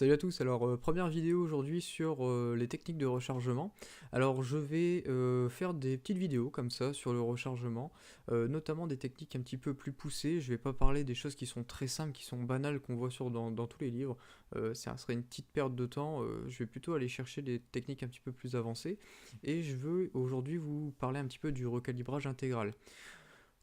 Salut à tous, alors première vidéo aujourd'hui sur les techniques de rechargement. Alors je vais faire des petites vidéos comme ça sur le rechargement, notamment des techniques un petit peu plus poussées. Je vais pas parler des choses qui sont très simples, qui sont banales, qu'on voit dans tous les livres. Ça serait une petite perte de temps. Je vais plutôt aller chercher des techniques un petit peu plus avancées. Et je veux aujourd'hui vous parler un petit peu du recalibrage intégral.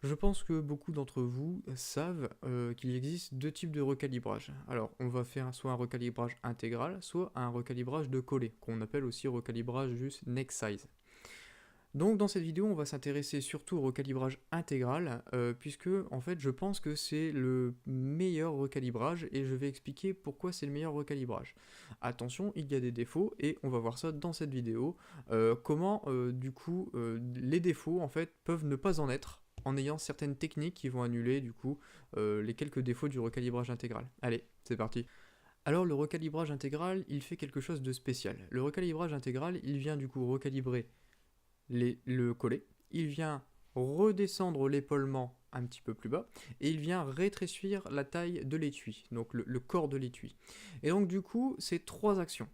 Je pense que beaucoup d'entre vous savent qu'il existe deux types de recalibrage. Alors, on va faire soit un recalibrage intégral, soit un recalibrage de coller, qu'on appelle aussi recalibrage juste neck size. Donc dans cette vidéo, on va s'intéresser surtout au recalibrage intégral, puisque en fait je pense que c'est le meilleur recalibrage et je vais expliquer pourquoi c'est le meilleur recalibrage. Attention, il y a des défauts et on va voir ça dans cette vidéo. Comment du coup les défauts en fait peuvent ne pas en être en ayant certaines techniques qui vont annuler du coup les quelques défauts du recalibrage intégral. Allez, c'est parti. Alors le recalibrage intégral, il fait quelque chose de spécial. Le recalibrage intégral, il vient du coup recalibrer le collet, il vient redescendre l'épaulement un petit peu plus bas, et il vient rétrécir la taille de l'étui, donc le corps de l'étui. Et donc du coup, ces trois actions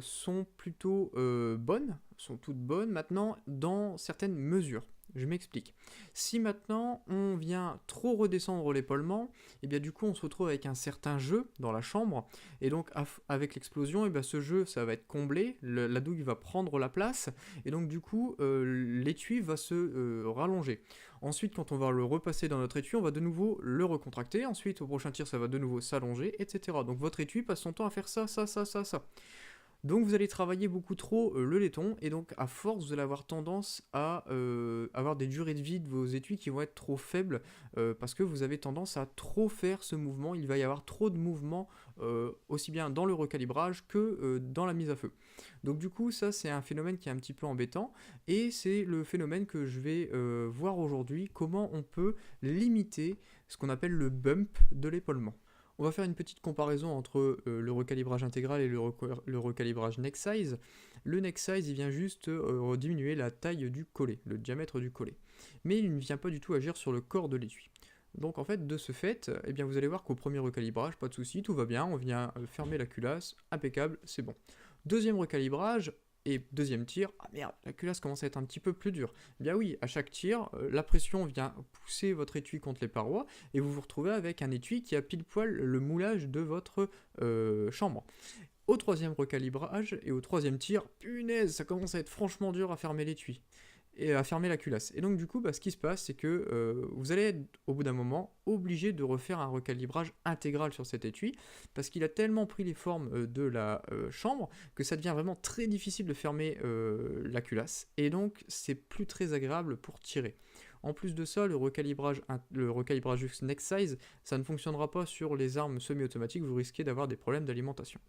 sont plutôt bonnes, sont toutes bonnes maintenant dans certaines mesures. Je m'explique. Si maintenant on vient trop redescendre l'épaulement, et bien du coup on se retrouve avec un certain jeu dans la chambre, et donc avec l'explosion, et bien ce jeu ça va être comblé, la douille va prendre la place, et donc du coup l'étui va se rallonger. Ensuite, quand on va le repasser dans notre étui, on va de nouveau le recontracter. Ensuite, au prochain tir, ça va de nouveau s'allonger, etc. Donc votre étui passe son temps à faire ça, ça, ça, ça, ça. Donc vous allez travailler beaucoup trop le laiton, et donc à force vous allez avoir tendance à avoir des durées de vie de vos étuis qui vont être trop faibles, parce que vous avez tendance à trop faire ce mouvement. Il va y avoir trop de mouvements aussi bien dans le recalibrage que dans la mise à feu. Donc du coup ça c'est un phénomène qui est un petit peu embêtant, et c'est le phénomène que je vais voir aujourd'hui, comment on peut limiter ce qu'on appelle le bump de l'épaulement. On va faire une petite comparaison entre le recalibrage intégral et le recalibrage neck size. Le neck size, il vient juste diminuer la taille du collet, le diamètre du collet. Mais il ne vient pas du tout agir sur le corps de l'étui. Donc en fait, de ce fait, eh bien, vous allez voir qu'au premier recalibrage, pas de souci, tout va bien, on vient fermer la culasse, impeccable, c'est bon. Deuxième recalibrage, et deuxième tir, ah merde, la culasse commence à être un petit peu plus dure. Eh bien oui, à chaque tir, la pression vient pousser votre étui contre les parois, et vous vous retrouvez avec un étui qui a pile poil le moulage de votre chambre. Au troisième recalibrage et au troisième tir, punaise, ça commence à être franchement dur à fermer l'étui et à fermer la culasse. Et donc du coup, ce qui se passe, c'est que vous allez être au bout d'un moment obligé de refaire un recalibrage intégral sur cet étui, parce qu'il a tellement pris les formes de la chambre que ça devient vraiment très difficile de fermer la culasse, et donc c'est plus très agréable pour tirer. En plus de ça, le recalibrage juste neck size, ça ne fonctionnera pas sur les armes semi-automatiques, vous risquez d'avoir des problèmes d'alimentation.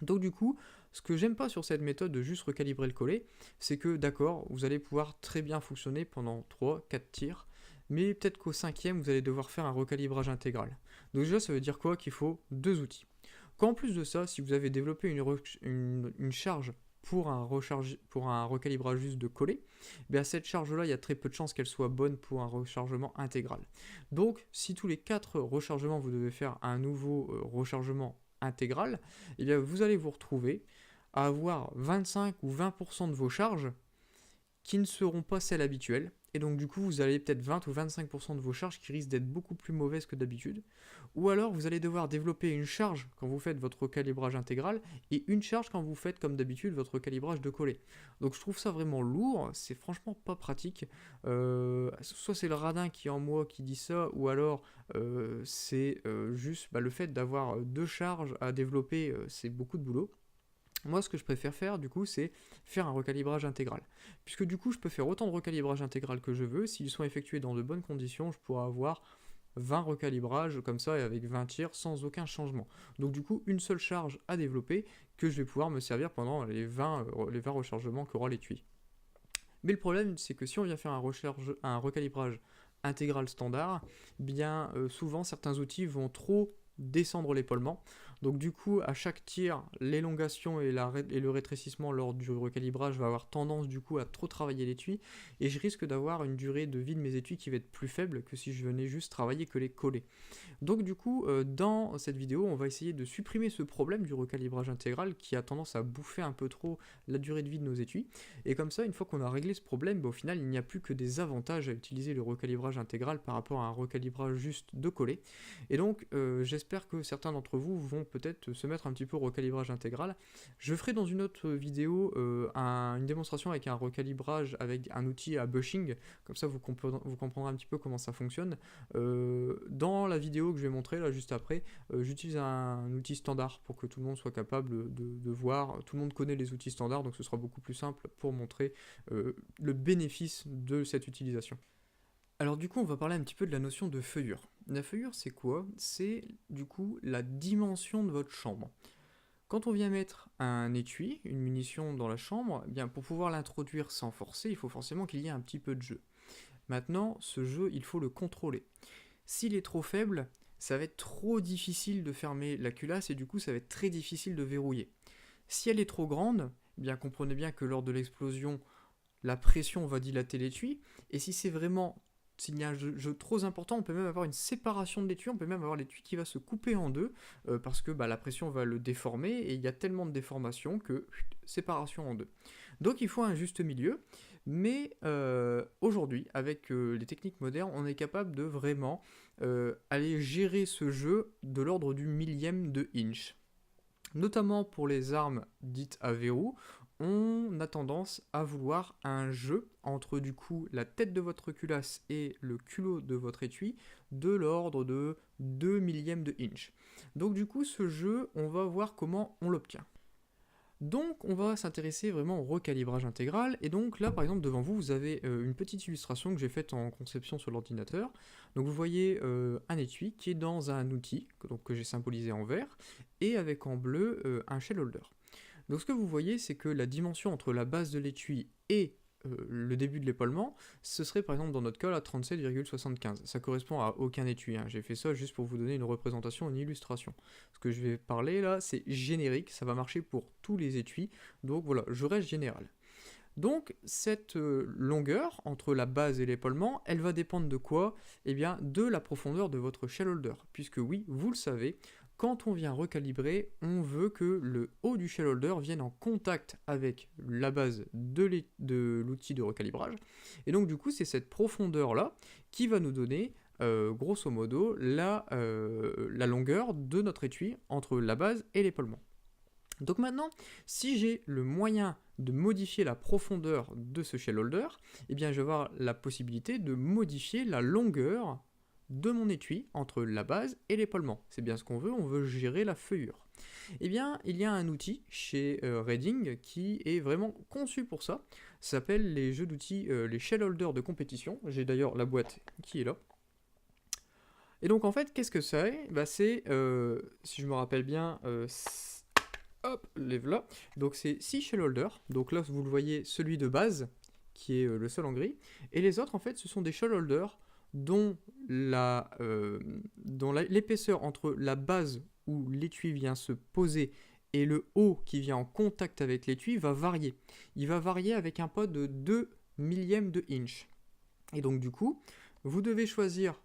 Donc du coup, ce que j'aime pas sur cette méthode de juste recalibrer le collet, c'est que d'accord, vous allez pouvoir très bien fonctionner pendant 3-4 tirs, mais peut-être qu'au cinquième, vous allez devoir faire un recalibrage intégral. Donc déjà, ça veut dire quoi? Qu'il faut deux outils. Qu'en plus de ça, si vous avez développé une charge pour un recalibrage juste de collet, bien cette charge-là, il y a très peu de chances qu'elle soit bonne pour un rechargement intégral. Donc, si tous les 4 rechargements, vous devez faire un nouveau rechargement intégral, eh bien vous allez vous retrouver à avoir 25 ou 20% de vos charges qui ne seront pas celles habituelles, et donc du coup vous avez peut-être 20 ou 25% de vos charges qui risquent d'être beaucoup plus mauvaises que d'habitude, ou alors vous allez devoir développer une charge quand vous faites votre calibrage intégral, et une charge quand vous faites comme d'habitude votre calibrage de collet. Donc je trouve ça vraiment lourd, c'est franchement pas pratique. Soit c'est le radin qui est en moi qui dit ça, ou alors c'est juste le fait d'avoir deux charges à développer, c'est beaucoup de boulot. Moi, ce que je préfère faire, du coup, c'est faire un recalibrage intégral. Puisque du coup, je peux faire autant de recalibrage intégral que je veux. S'ils sont effectués dans de bonnes conditions, je pourrais avoir 20 recalibrages comme ça, et avec 20 tirs sans aucun changement. Donc du coup, une seule charge à développer que je vais pouvoir me servir pendant les 20 rechargements qu'aura l'étui. Mais le problème, c'est que si on vient faire un recalibrage intégral standard, bien souvent certains outils vont trop descendre l'épaulement. Donc du coup, à chaque tir, l'élongation et le rétrécissement lors du recalibrage va avoir tendance du coup à trop travailler l'étui, et je risque d'avoir une durée de vie de mes étuis qui va être plus faible que si je venais juste travailler que les collets. Donc du coup, dans cette vidéo, on va essayer de supprimer ce problème du recalibrage intégral qui a tendance à bouffer un peu trop la durée de vie de nos étuis. Et comme ça, une fois qu'on a réglé ce problème, au final, il n'y a plus que des avantages à utiliser le recalibrage intégral par rapport à un recalibrage juste de coller. Et donc, j'espère que certains d'entre vous vont peut-être se mettre un petit peu au recalibrage intégral. Je ferai dans une autre vidéo une démonstration avec un recalibrage avec un outil à bushing, comme ça vous comprendrez un petit peu comment ça fonctionne. Dans la vidéo que je vais montrer là juste après, j'utilise un outil standard pour que tout le monde soit capable de voir. Tout le monde connaît les outils standards, donc ce sera beaucoup plus simple pour montrer le bénéfice de cette utilisation. Alors du coup, on va parler un petit peu de la notion de feuillure. La feuillure, c'est quoi? C'est du coup la dimension de votre chambre. Quand on vient mettre un étui, une munition dans la chambre, eh bien pour pouvoir l'introduire sans forcer, il faut forcément qu'il y ait un petit peu de jeu. Maintenant, ce jeu, il faut le contrôler. S'il est trop faible, ça va être trop difficile de fermer la culasse et du coup, ça va être très difficile de verrouiller. Si elle est trop grande, eh bien comprenez bien que lors de l'explosion, la pression va dilater l'étui, et si c'est vraiment, s'il y a un jeu trop important, on peut même avoir une séparation de l'étui, on peut même avoir l'étui qui va se couper en deux, parce que la pression va le déformer, et il y a tellement de déformation que, séparation en deux. Donc il faut un juste milieu, mais aujourd'hui, avec les techniques modernes, on est capable de vraiment aller gérer ce jeu de l'ordre du millième de inch. Notamment pour les armes dites à verrou, on a tendance à vouloir un jeu entre du coup la tête de votre culasse et le culot de votre étui de l'ordre de 2 millièmes de inch. Donc du coup ce jeu, on va voir comment on l'obtient. Donc on va s'intéresser vraiment au recalibrage intégral, et donc là par exemple devant vous, vous avez une petite illustration que j'ai faite en conception sur l'ordinateur. Donc vous voyez un étui qui est dans un outil que j'ai symbolisé en vert, et avec en bleu un shell holder. Donc ce que vous voyez, c'est que la dimension entre la base de l'étui et le début de l'épaulement, ce serait par exemple dans notre cas là 37,75. Ça correspond à aucun étui, hein. J'ai fait ça juste pour vous donner une représentation, une illustration. Ce que je vais parler là, c'est générique, ça va marcher pour tous les étuis, donc voilà, je reste général. Donc cette longueur entre la base et l'épaulement, elle va dépendre de quoi? Eh bien de la profondeur de votre shell holder, puisque oui, vous le savez, quand on vient recalibrer, on veut que le haut du shell holder vienne en contact avec la base de l'outil de recalibrage. Et donc du coup, c'est cette profondeur-là qui va nous donner, grosso modo, la longueur de notre étui entre la base et l'épaulement. Donc maintenant, si j'ai le moyen de modifier la profondeur de ce shell holder, eh bien je vais avoir la possibilité de modifier la longueur de mon étui entre la base et l'épaulement. C'est bien ce qu'on veut, on veut gérer la feuillure. Eh bien, il y a un outil chez Reading qui est vraiment conçu pour ça. Ça s'appelle les jeux d'outils, les shell holders de compétition. J'ai d'ailleurs la boîte qui est là. Et donc en fait, qu'est-ce que c'est? C'est, si je me rappelle bien, hop, lève là. Donc c'est 6 shell holders. Donc là, vous le voyez, celui de base, qui est le seul en gris. Et les autres, en fait, ce sont des shell holders dont l'épaisseur entre la base où l'étui vient se poser et le haut qui vient en contact avec l'étui va varier. Il va varier avec un pas de 2 millièmes de inch. Et donc du coup, vous devez choisir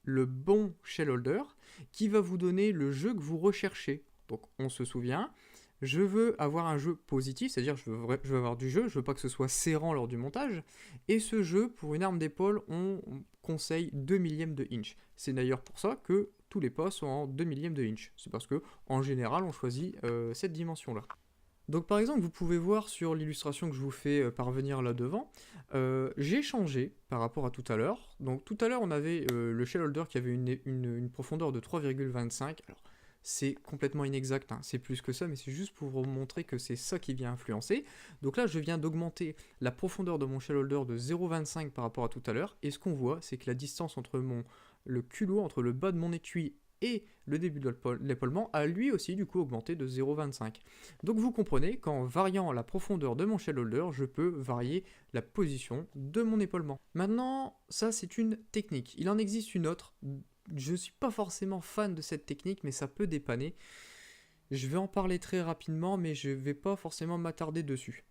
le bon shell holder qui va vous donner le jeu que vous recherchez. Donc on se souvient, je veux avoir un jeu positif, c'est-à-dire je veux avoir du jeu, je veux pas que ce soit serrant lors du montage, et ce jeu, pour une arme d'épaule, on conseille 2 millièmes de inch. C'est d'ailleurs pour ça que tous les pas sont en 2 millièmes de inch. C'est parce que, en général, on choisit cette dimension-là. Donc par exemple, vous pouvez voir sur l'illustration que je vous fais parvenir là devant, j'ai changé par rapport à tout à l'heure. Donc tout à l'heure, on avait le shell holder qui avait une profondeur de 3,25. Alors, c'est complètement inexact, hein. C'est plus que ça, mais c'est juste pour vous montrer que c'est ça qui vient influencer. Donc là, je viens d'augmenter la profondeur de mon shell holder de 0,25 par rapport à tout à l'heure, et ce qu'on voit, c'est que la distance entre le culot, entre le bas de mon étui et le début de l'épaulement a lui aussi du coup augmenté de 0,25. Donc vous comprenez qu'en variant la profondeur de mon shell holder, je peux varier la position de mon épaulement. Maintenant, ça c'est une technique. Il en existe une autre je suis pas forcément fan de cette technique, mais ça peut dépanner. Je vais en parler très rapidement, mais je vais pas forcément m'attarder dessus.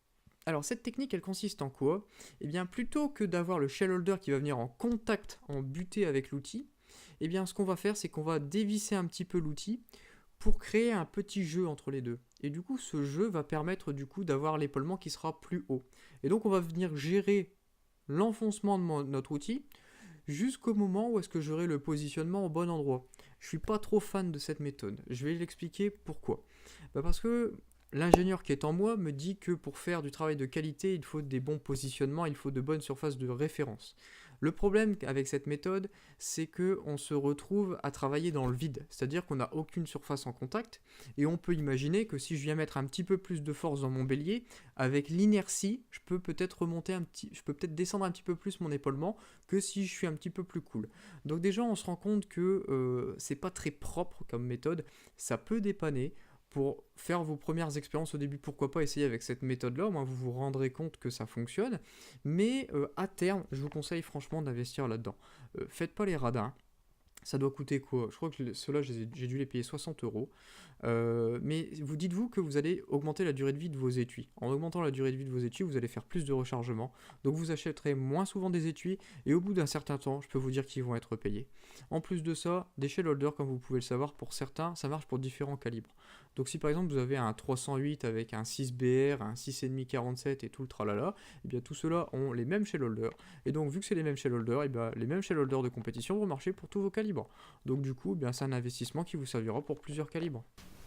Alors cette technique, elle consiste en quoi? Eh bien, plutôt que d'avoir le shell holder qui va venir en contact, en butée avec l'outil, eh bien ce qu'on va faire, c'est qu'on va dévisser un petit peu l'outil pour créer un petit jeu entre les deux. Et du coup, ce jeu va permettre du coup d'avoir l'épaulement qui sera plus haut. Et donc on va venir gérer l'enfoncement de notre outil jusqu'au moment où est-ce que j'aurai le positionnement au bon endroit. Je suis pas trop fan de cette méthode. Je vais l'expliquer pourquoi. Parce que l'ingénieur qui est en moi me dit que pour faire du travail de qualité, il faut des bons positionnements, il faut de bonnes surfaces de référence. Le problème avec cette méthode, c'est qu'on se retrouve à travailler dans le vide, c'est-à-dire qu'on n'a aucune surface en contact, et on peut imaginer que si je viens mettre un petit peu plus de force dans mon bélier, avec l'inertie, je peux peut-être descendre un petit peu plus mon épaulement que si je suis un petit peu plus cool. Donc déjà, on se rend compte que c'est pas très propre comme méthode, ça peut dépanner. Pour faire vos premières expériences au début, pourquoi pas essayer avec cette méthode-là, au moins vous vous rendrez compte que ça fonctionne. Mais à terme, je vous conseille franchement d'investir là-dedans. Faites pas les radins. Ça doit coûter quoi? Je crois que ceux-là, j'ai dû les payer 60 euros. Mais vous dites-vous que vous allez augmenter la durée de vie de vos étuis. En augmentant la durée de vie de vos étuis, vous allez faire plus de rechargement. Donc vous achèterez moins souvent des étuis et au bout d'un certain temps, je peux vous dire qu'ils vont être payés. En plus de ça, des shell holders, comme vous pouvez le savoir, pour certains, ça marche pour différents calibres. Donc si par exemple vous avez un 308 avec un 6BR, un 6,5 47 et tout le tralala, et bien tous ceux-là ont les mêmes shell holders. Et donc vu que c'est les mêmes shell holders, et bien les mêmes shell holders de compétition vont marcher pour tous vos calibres. Donc du coup, bien c'est un investissement qui vous servira pour plusieurs calibres.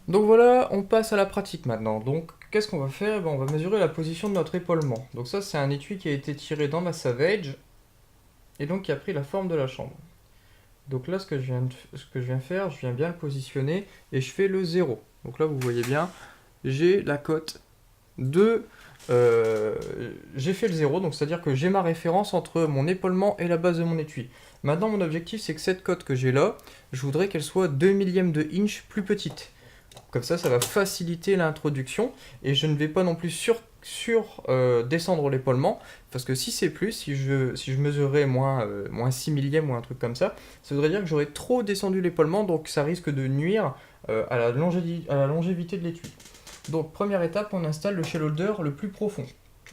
Donc voilà, on passe à la pratique maintenant. Donc qu'est-ce qu'on va faire? On va mesurer la position de notre épaulement. Donc ça c'est un étui qui a été tiré dans ma Savage et donc qui a pris la forme de la chambre. Donc là ce que je viens faire, je viens bien le positionner et je fais le 0. Donc là vous voyez bien, j'ai la cote de... j'ai fait le 0, donc c'est-à-dire que j'ai ma référence entre mon épaulement et la base de mon étui. Maintenant mon objectif c'est que cette cote que j'ai là, je voudrais qu'elle soit 2 millièmes de inch plus petite. Comme ça va faciliter l'introduction et je ne vais pas non plus descendre l'épaulement parce que si c'est plus, si je mesurais moins 6 millièmes ou un truc comme ça voudrait dire que j'aurais trop descendu l'épaulement, donc ça risque de nuire à la longévité de l'étui. Donc première étape, on installe le shell holder le plus profond.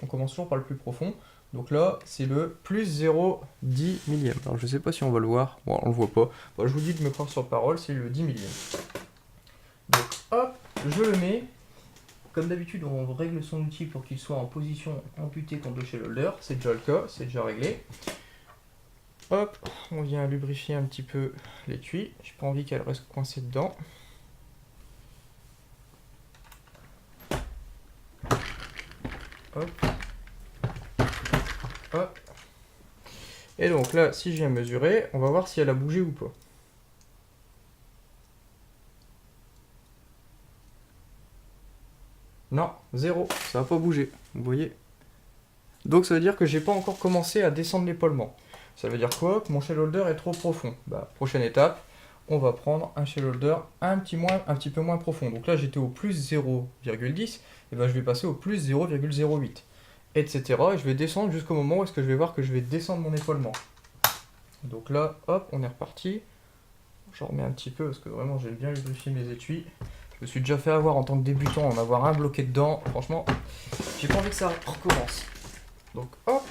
On commence toujours par le plus profond. Donc là, c'est le plus 0,10 millième. Alors je sais pas si on va le voir. Bon, on le voit pas. Bon, je vous dis de me croire sur parole, c'est le 10 millième. Donc hop, je le mets. Comme d'habitude, on règle son outil pour qu'il soit en position amputée contre le shell holder. C'est déjà le cas, c'est déjà réglé. Hop, on vient lubrifier un petit peu l'étui. J'ai pas envie qu'elle reste coincée dedans. Hop. Hop. Et donc là, si je viens mesurer, on va voir si elle a bougé ou pas. Non, 0, ça n'a pas bougé, vous voyez. Donc ça veut dire que j'ai pas encore commencé à descendre l'épaulement. Ça veut dire quoi? Que mon shell holder est trop profond. Prochaine étape, on va prendre un shell holder un petit peu moins profond. Donc là j'étais au plus 0,10, et je vais passer au plus 0,08, etc. Et je vais descendre jusqu'au moment où est-ce que je vais voir que je vais descendre mon épaulement. Donc là, hop, on est reparti. J'en remets un petit peu parce que vraiment j'ai bien lubrifié mes étuis. Je me suis déjà fait avoir en tant que débutant, en avoir un bloqué dedans. Franchement, j'ai pas envie que ça recommence. Donc hop,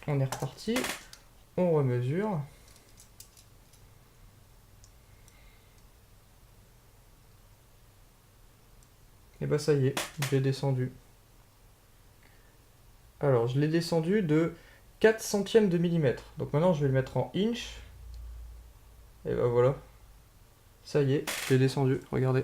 on est reparti. On remesure. Et ça y est, je l'ai descendu. Alors, je l'ai descendu de 4 centièmes de millimètre. Donc maintenant, je vais le mettre en inch. Et voilà. Ça y est, je l'ai descendu, regardez.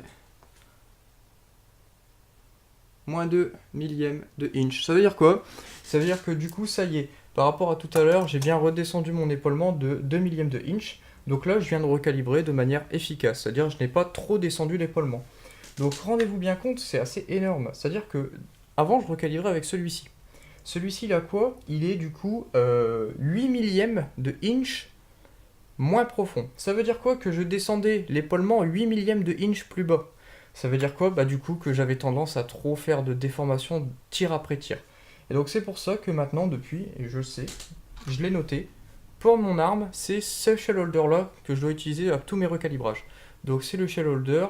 Moins 2 millièmes de inch. Ça veut dire quoi? Ça veut dire que du coup, ça y est, par rapport à tout à l'heure, j'ai bien redescendu mon épaulement de 2 millièmes de inch. Donc là, je viens de recalibrer de manière efficace. C'est-à-dire que je n'ai pas trop descendu l'épaulement. Donc rendez-vous bien compte, c'est assez énorme. C'est-à-dire que avant, je recalibrais avec celui-ci. Celui-ci, il a quoi? Il est du coup 8 millièmes de inch moins profond. Ça veut dire quoi? Que je descendais l'épaulement 8 millièmes de inch plus bas. Ça veut dire quoi? Du coup que j'avais tendance à trop faire de déformation tir après tir. Et donc c'est pour ça que maintenant, depuis, et je le sais, je l'ai noté, pour mon arme, c'est ce shell holder là que je dois utiliser à tous mes recalibrages. Donc c'est le shell holder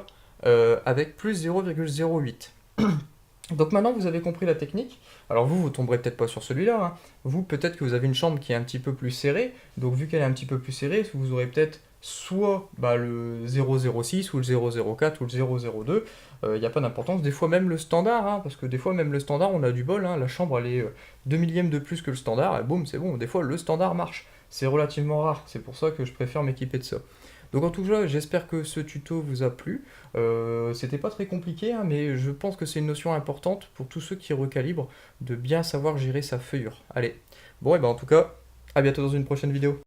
avec plus 0,08. Donc maintenant vous avez compris la technique. Alors vous tomberez peut-être pas sur celui-là, hein. Vous, peut-être que vous avez une chambre qui est un petit peu plus serrée. Donc vu qu'elle est un petit peu plus serrée, vous aurez peut-être soit le 0,06 ou le 0,04 ou le 0,02. Il n'y a pas d'importance. Des fois même le standard, hein, parce que des fois même le standard, on a du bol, hein. La chambre, elle est 2 millièmes de plus que le standard, et boum, c'est bon. Des fois, le standard marche. C'est relativement rare. C'est pour ça que je préfère m'équiper de ça. Donc en tout cas, j'espère que ce tuto vous a plu. C'était pas très compliqué, hein, mais je pense que c'est une notion importante pour tous ceux qui recalibrent, de bien savoir gérer sa feuillure. Allez, bon et ben en tout cas, à bientôt dans une prochaine vidéo.